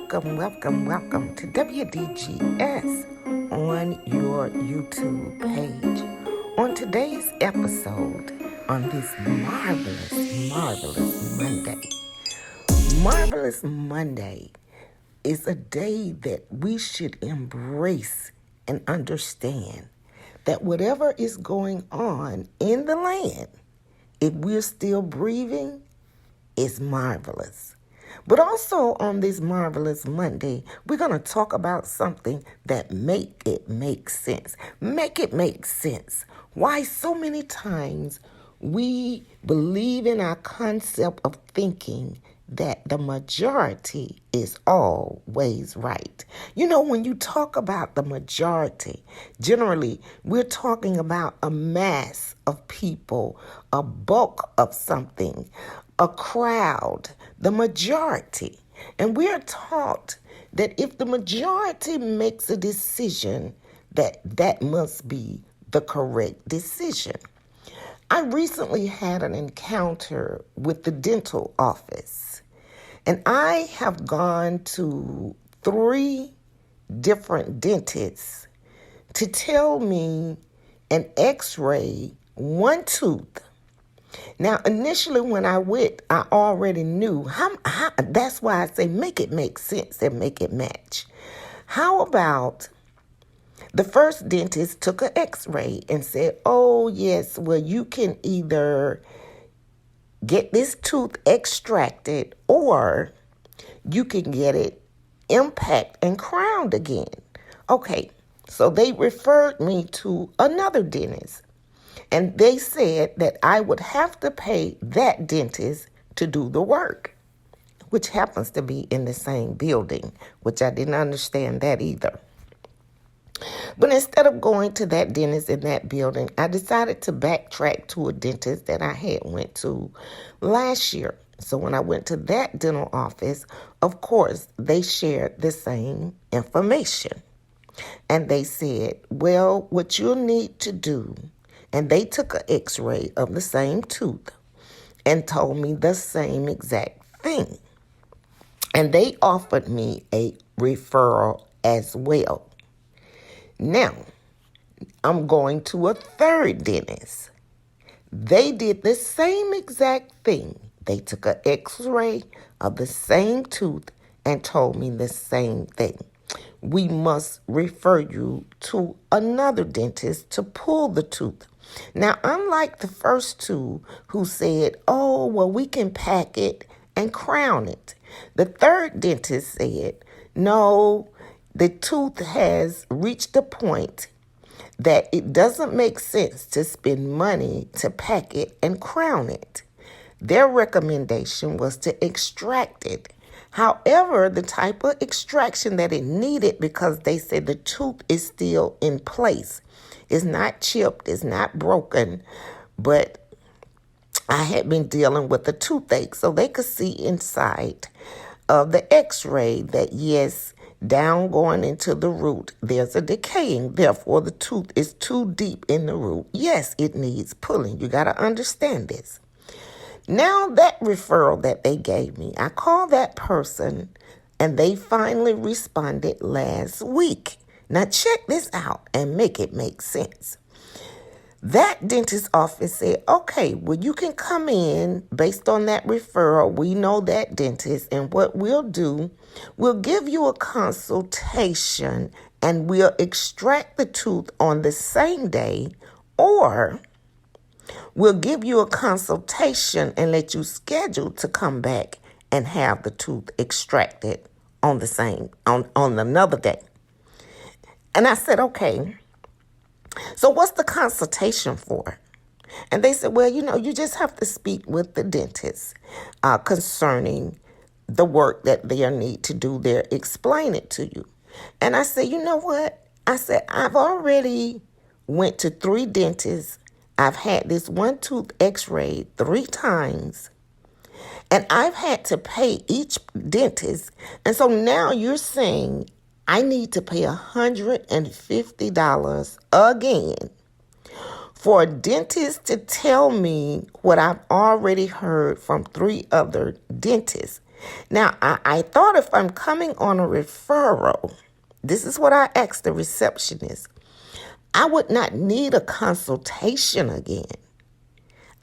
welcome to WDGS on your YouTube page. On today's episode, on this marvelous Monday is a day that we should embrace and understand that whatever is going on in the land, if we're still breathing, is marvelous. But also on this marvelous Monday, we're going to talk about something that make it make sense. Make it make sense. Why so many times we believe in our concept of thinking that the majority is always right. You know, when you talk about the majority, generally we're talking about a mass of people, a bulk of something, a crowd, the majority. And we're taught that if the majority makes a decision, that must be the correct decision. I recently had an encounter with the dental office, and I have gone to 3 different dentists to tell me an x-ray, one tooth. Now, initially when I went, I already knew how that's why I say make it make sense and make it match. How about the first dentist took an x-ray and said, oh, yes, well, you can either get this tooth extracted or you can get it impacted and crowned again. Okay, so they referred me to another dentist. And they said that I would have to pay that dentist to do the work, which happens to be in the same building, which I didn't understand that either. But instead of going to that dentist in that building, I decided to backtrack to a dentist that I had went to last year. So when I went to that dental office, of course, they shared the same information. And they said, well, what you'll need to do, and they took an x-ray of the same tooth and told me the same exact thing. And they offered me a referral as well. Now, I'm going to a third dentist. They did the same exact thing. They took an x-ray of the same tooth and told me the same thing. We must refer you to another dentist to pull the tooth. Now, unlike the first 2 who said, oh, well, we can pack it and crown it, the third dentist said, no, the tooth has reached a point that it doesn't make sense to spend money to pack it and crown it. Their recommendation was to extract it. However, the type of extraction that it needed, because they said the tooth is still in place. It's not chipped, it's not broken, but I had been dealing with a toothache, so they could see inside of the x-ray that, yes, down going into the root, there's a decaying. Therefore, the tooth is too deep in the root. Yes, it needs pulling. You got to understand this. Now, that referral that they gave me, I called that person, and they finally responded last week. Now, check this out and make it make sense. That dentist office said, okay, well, you can come in based on that referral. We know that dentist, and what we'll do, we'll give you a consultation, and we'll extract the tooth on the same day, or we'll give you a consultation and let you schedule to come back and have the tooth extracted on another day. And I said, okay, so what's the consultation for? And they said, well, you just have to speak with the dentist concerning the work that they'll need to do there, explain it to you. And I said, you know what? I said, I've already went to 3 dentists. I've had this one tooth x-rayed 3 times. And I've had to pay each dentist. And so now you're saying I need to pay $150 again for a dentist to tell me what I've already heard from 3 other dentists. Now, I thought if I'm coming on a referral, this is what I asked the receptionist, I would not need a consultation again.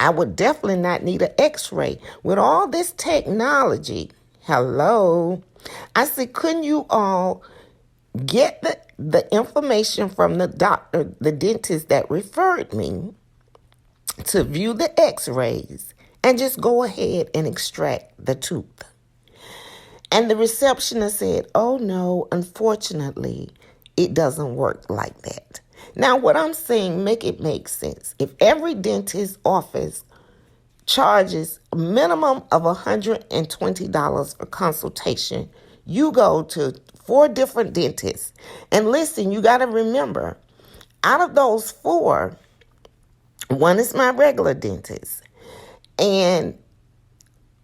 I would definitely not need an x-ray. With all this technology, hello, I said, couldn't you all get the information from the doctor, the dentist that referred me to view the x-rays and just go ahead and extract the tooth? And the receptionist said, oh no, unfortunately, it doesn't work like that. Now, what I'm saying, make it make sense. If every dentist office charges a minimum of $120 for consultation, you go to 4 different dentists. And listen, you got to remember, out of those 4, one is my regular dentist. And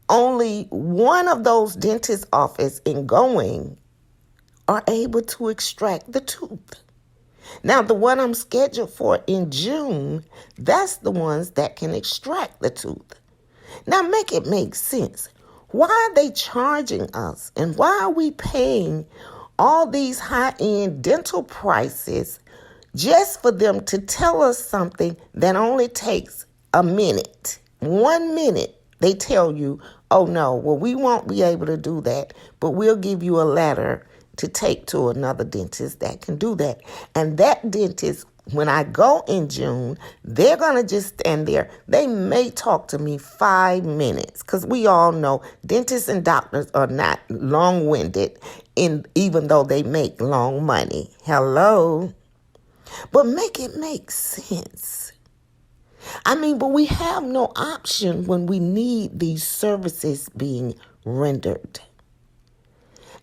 only one of those dentist offices in going are able to extract the tooth. Now, the one I'm scheduled for in June, that's the ones that can extract the tooth. Now, make it make sense. Why are they charging us? And why are we paying all these high-end dental prices just for them to tell us something that only takes a minute? 1 minute, they tell you, oh no, well, we won't be able to do that, but we'll give you a letter to take to another dentist that can do that. And that dentist, when I go in June, they're going to just stand there. They may talk to me 5 minutes, because we all know dentists and doctors are not long-winded, even though they make long money. Hello? But make it make sense. I mean, but we have no option when we need these services being rendered.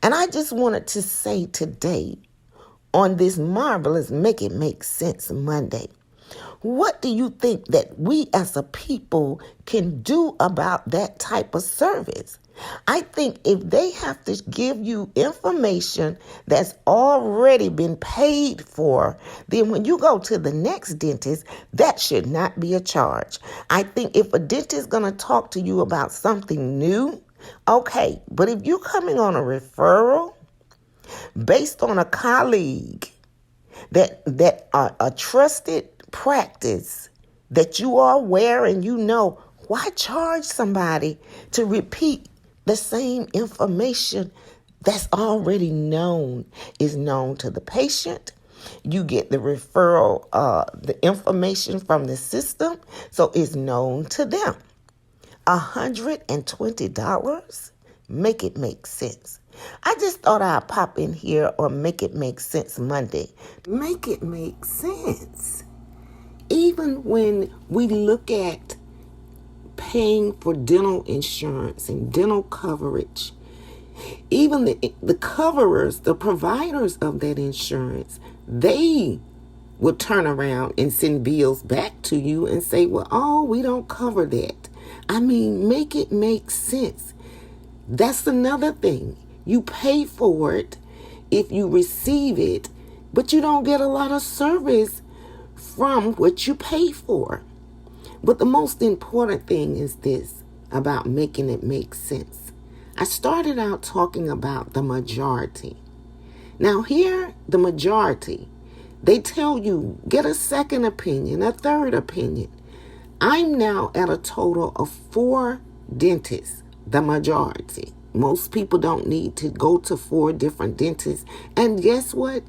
And I just wanted to say today, on this marvelous Make It Make Sense Monday, what do you think that we as a people can do about that type of service? I think if they have to give you information that's already been paid for, then when you go to the next dentist, that should not be a charge. I think if a dentist is going to talk to you about something new, okay, but if you're coming on a referral based on a colleague that a trusted practice that you are aware and you know, why charge somebody to repeat the same information that's already known, is known to the patient? You get the referral, the information from the system, so it's known to them. $120? Make it make sense. I just thought I'd pop in here on Make It Make Sense Monday. Make it make sense. Even when we look at paying for dental insurance and dental coverage, even the coverers, the providers of that insurance, they will turn around and send bills back to you and say, well, oh, we don't cover that. I mean, make it make sense. That's another thing. You pay for it if you receive it, but you don't get a lot of service from what you pay for. But the most important thing is this about making it make sense. I started out talking about the majority. Now here, the majority, they tell you, get a second opinion, a third opinion. I'm now at a total of 4 dentists, the majority. Most people don't need to go to 4 different dentists. And guess what?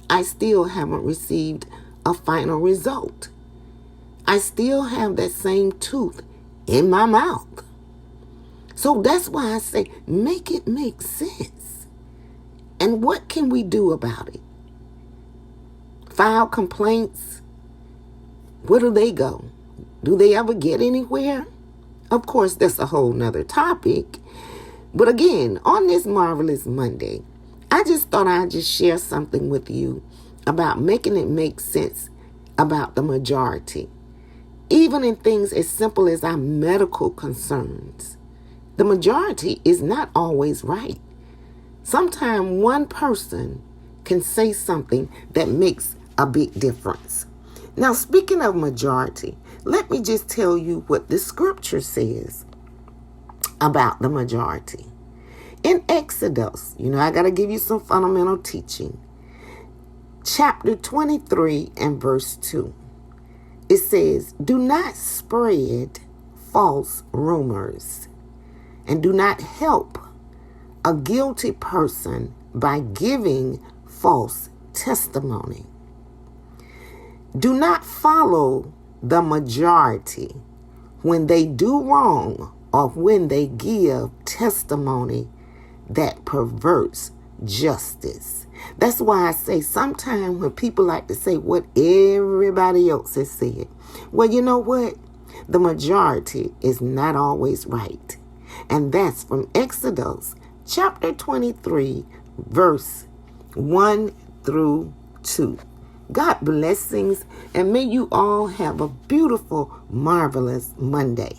I still haven't received a final result. I still have that same tooth in my mouth. So that's why I say, make it make sense. And what can we do about it? File complaints? Where do they go? Do they ever get anywhere? Of course, that's a whole nother topic. But again, on this marvelous Monday, I just thought I'd just share something with you about making it make sense about the majority. Even in things as simple as our medical concerns, the majority is not always right. Sometimes one person can say something that makes a big difference. Now, speaking of majority, let me just tell you what the scripture says about the majority. In Exodus, I got to give you some fundamental teaching. Chapter 23 and verse 2. It says, do not spread false rumors and do not help a guilty person by giving false testimony. Do not follow the majority when they do wrong or when they give testimony that perverts justice. That's why I say sometimes when people like to say what everybody else has said, well, you know what? The majority is not always right. And that's from Exodus chapter 23, verse 1 through 2. God blessings, and may you all have a beautiful, marvelous Monday.